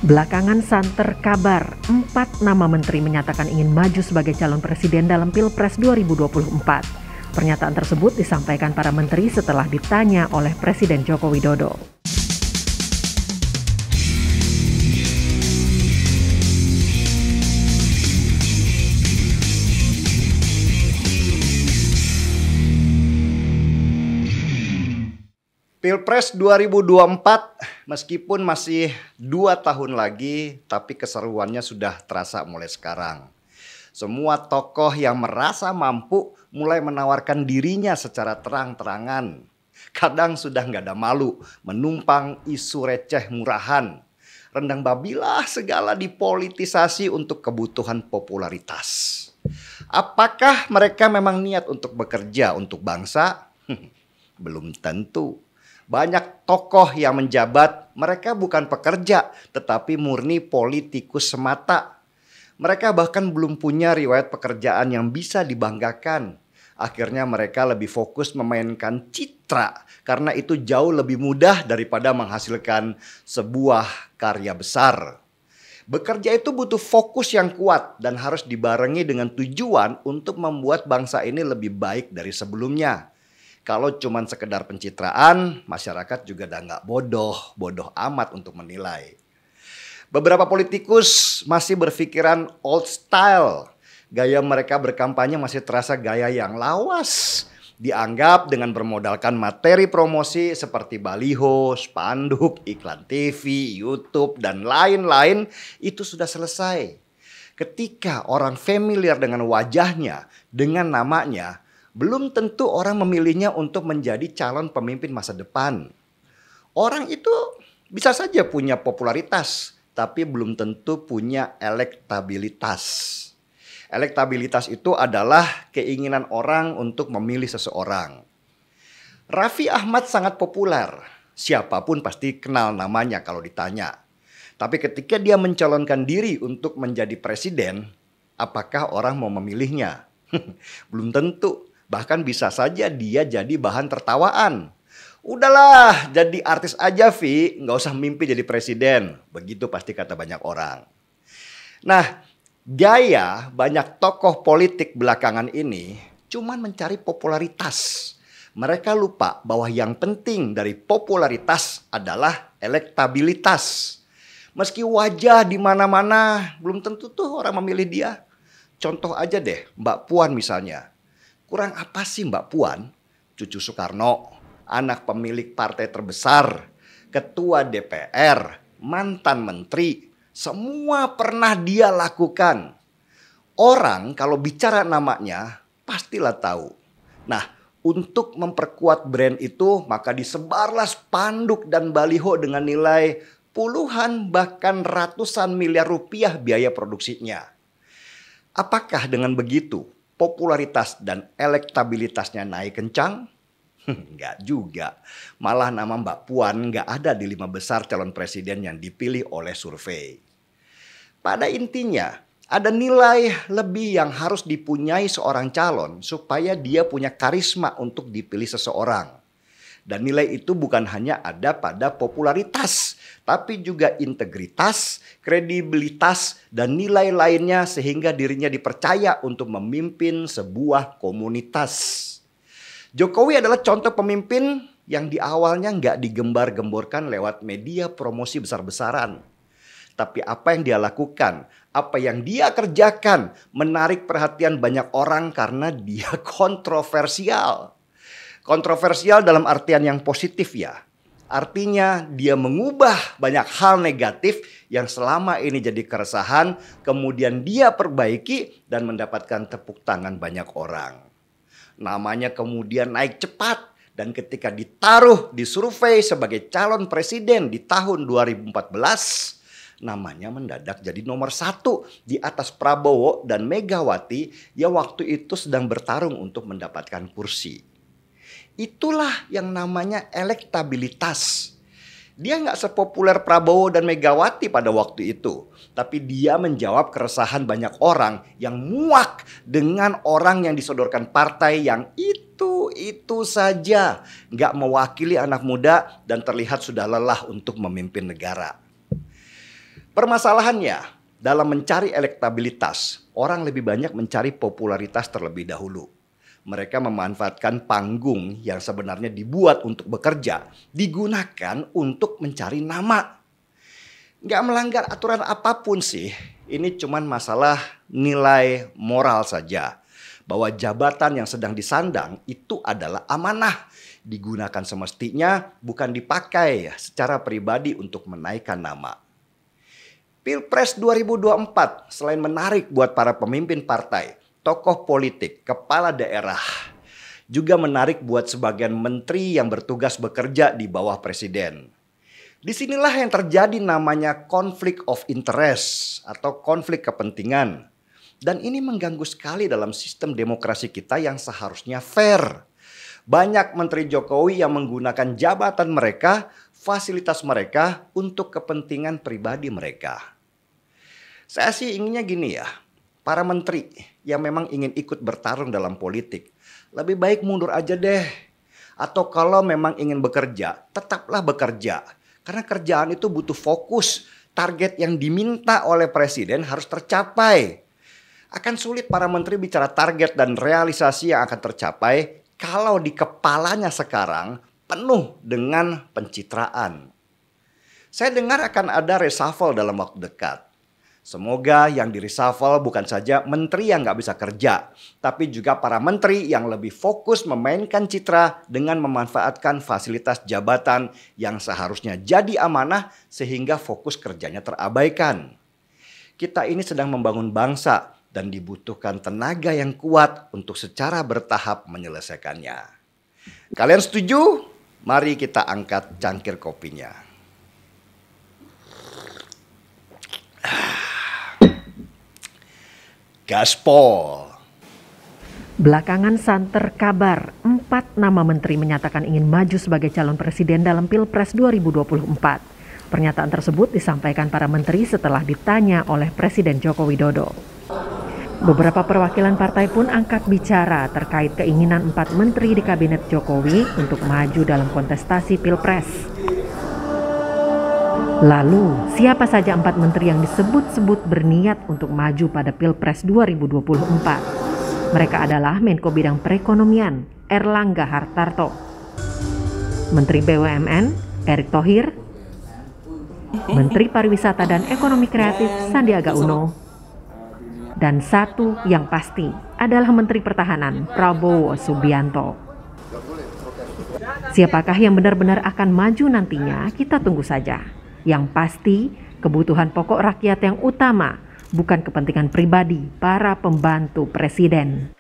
Belakangan santer kabar, 4 nama menteri menyatakan ingin maju sebagai calon presiden dalam Pilpres 2024. Pernyataan tersebut disampaikan para menteri setelah ditanya oleh Presiden Joko Widodo. Pilpres 2024 meskipun masih 2 tahun lagi, tapi keseruannya sudah terasa mulai sekarang. Semua tokoh yang merasa mampu mulai menawarkan dirinya secara terang-terangan. Kadang sudah nggak ada malu menumpang isu receh murahan. Rendang babilah segala dipolitisasi untuk kebutuhan popularitas. Apakah mereka memang niat untuk bekerja untuk bangsa? Belum tentu. Banyak tokoh yang menjabat, mereka bukan pekerja, tetapi murni politikus semata. Mereka bahkan belum punya riwayat pekerjaan yang bisa dibanggakan. Akhirnya mereka lebih fokus memainkan citra, karena itu jauh lebih mudah daripada menghasilkan sebuah karya besar. Bekerja itu butuh fokus yang kuat dan harus dibarengi dengan tujuan untuk membuat bangsa ini lebih baik dari sebelumnya. Kalau cuman sekedar pencitraan, masyarakat juga udah nggak bodoh amat untuk menilai. Beberapa politikus masih berpikiran old style. Gaya mereka berkampanye masih terasa gaya yang lawas. Dianggap dengan bermodalkan materi promosi seperti baliho, spanduk, iklan TV, YouTube, dan lain-lain itu sudah selesai. Ketika orang familiar dengan wajahnya, dengan namanya, belum tentu orang memilihnya untuk menjadi calon pemimpin masa depan. Orang itu bisa saja punya popularitas, tapi belum tentu punya elektabilitas. Elektabilitas itu adalah keinginan orang untuk memilih seseorang. Raffi Ahmad sangat populer. Siapapun pasti kenal namanya kalau ditanya. Tapi ketika dia mencalonkan diri untuk menjadi presiden, apakah orang mau memilihnya? Belum tentu. Bahkan bisa saja dia jadi bahan tertawaan. Udahlah, jadi artis aja, Vi. Nggak usah mimpi jadi presiden. Begitu pasti kata banyak orang. Nah, gaya banyak tokoh politik belakangan ini cuman mencari popularitas. Mereka lupa bahwa yang penting dari popularitas adalah elektabilitas. Meski wajah di mana-mana, belum tentu tuh orang memilih dia. Contoh aja deh, Mbak Puan misalnya. Kurang apa sih Mbak Puan? Cucu Soekarno, anak pemilik partai terbesar, ketua DPR, mantan menteri, semua pernah dia lakukan. Orang kalau bicara namanya pastilah tahu. Nah, untuk memperkuat brand itu maka disebarlah spanduk dan baliho dengan nilai puluhan bahkan ratusan miliar rupiah biaya produksinya. Apakah dengan begitu popularitas dan elektabilitasnya naik kencang? Enggak juga. Malah nama Mbak Puan enggak ada di 5 besar calon presiden yang dipilih oleh survei. Pada intinya, ada nilai lebih yang harus dipunyai seorang calon supaya dia punya karisma untuk dipilih seseorang. Dan nilai itu bukan hanya ada pada popularitas, tapi juga integritas, kredibilitas, dan nilai lainnya sehingga dirinya dipercaya untuk memimpin sebuah komunitas. Jokowi adalah contoh pemimpin yang di awalnya nggak digembar-gemborkan lewat media promosi besar-besaran. Tapi apa yang dia lakukan, apa yang dia kerjakan menarik perhatian banyak orang karena dia kontroversial. Kontroversial dalam artian yang positif ya. Artinya dia mengubah banyak hal negatif yang selama ini jadi keresahan, kemudian dia perbaiki dan mendapatkan tepuk tangan banyak orang. Namanya kemudian naik cepat dan ketika ditaruh di survei sebagai calon presiden di tahun 2014, namanya mendadak jadi nomor 1 di atas Prabowo dan Megawati yang waktu itu sedang bertarung untuk mendapatkan kursi. Itulah yang namanya elektabilitas. Dia nggak sepopuler Prabowo dan Megawati pada waktu itu. Tapi dia menjawab keresahan banyak orang yang muak dengan orang yang disodorkan partai yang itu saja. Nggak mewakili anak muda dan terlihat sudah lelah untuk memimpin negara. Permasalahannya, dalam mencari elektabilitas, orang lebih banyak mencari popularitas terlebih dahulu. Mereka memanfaatkan panggung yang sebenarnya dibuat untuk bekerja, digunakan untuk mencari nama. Nggak melanggar aturan apapun sih, ini cuman masalah nilai moral saja. Bahwa jabatan yang sedang disandang itu adalah amanah. Digunakan semestinya, bukan dipakai secara pribadi untuk menaikkan nama. Pilpres 2024 selain menarik buat para pemimpin partai, tokoh politik, kepala daerah, juga menarik buat sebagian menteri yang bertugas bekerja di bawah presiden. Disinilah yang terjadi namanya konflik of interest atau konflik kepentingan. Dan ini mengganggu sekali dalam sistem demokrasi kita yang seharusnya fair. Banyak menteri Jokowi yang menggunakan jabatan mereka, fasilitas mereka untuk kepentingan pribadi mereka. Saya sih inginnya gini ya, para menteri yang memang ingin ikut bertarung dalam politik, lebih baik mundur aja deh. Atau kalau memang ingin bekerja, tetaplah bekerja. Karena kerjaan itu butuh fokus, target yang diminta oleh presiden harus tercapai. Akan sulit para menteri bicara target dan realisasi yang akan tercapai kalau di kepalanya sekarang penuh dengan pencitraan. Saya dengar akan ada reshuffle dalam waktu dekat. Semoga yang di reshuffle bukan saja menteri yang nggak bisa kerja, tapi juga para menteri yang lebih fokus memainkan citra dengan memanfaatkan fasilitas jabatan yang seharusnya jadi amanah sehingga fokus kerjanya terabaikan. Kita ini sedang membangun bangsa dan dibutuhkan tenaga yang kuat untuk secara bertahap menyelesaikannya. Kalian setuju? Mari kita angkat cangkir kopinya. Gaspol. Belakangan santer kabar 4 nama menteri menyatakan ingin maju sebagai calon presiden dalam Pilpres 2024. Pernyataan tersebut disampaikan para menteri setelah ditanya oleh Presiden Joko Widodo. Beberapa perwakilan partai pun angkat bicara terkait keinginan 4 menteri di kabinet Jokowi untuk maju dalam kontestasi Pilpres. Lalu, siapa saja 4 menteri yang disebut-sebut berniat untuk maju pada Pilpres 2024? Mereka adalah Menko Bidang Perekonomian, Erlangga Hartarto, Menteri BUMN, Erick Thohir, Menteri Pariwisata dan Ekonomi Kreatif, Sandiaga Uno, dan satu yang pasti adalah Menteri Pertahanan, Prabowo Subianto. Siapakah yang benar-benar akan maju nantinya? Kita tunggu saja. Yang pasti, kebutuhan pokok rakyat yang utama, bukan kepentingan pribadi para pembantu presiden.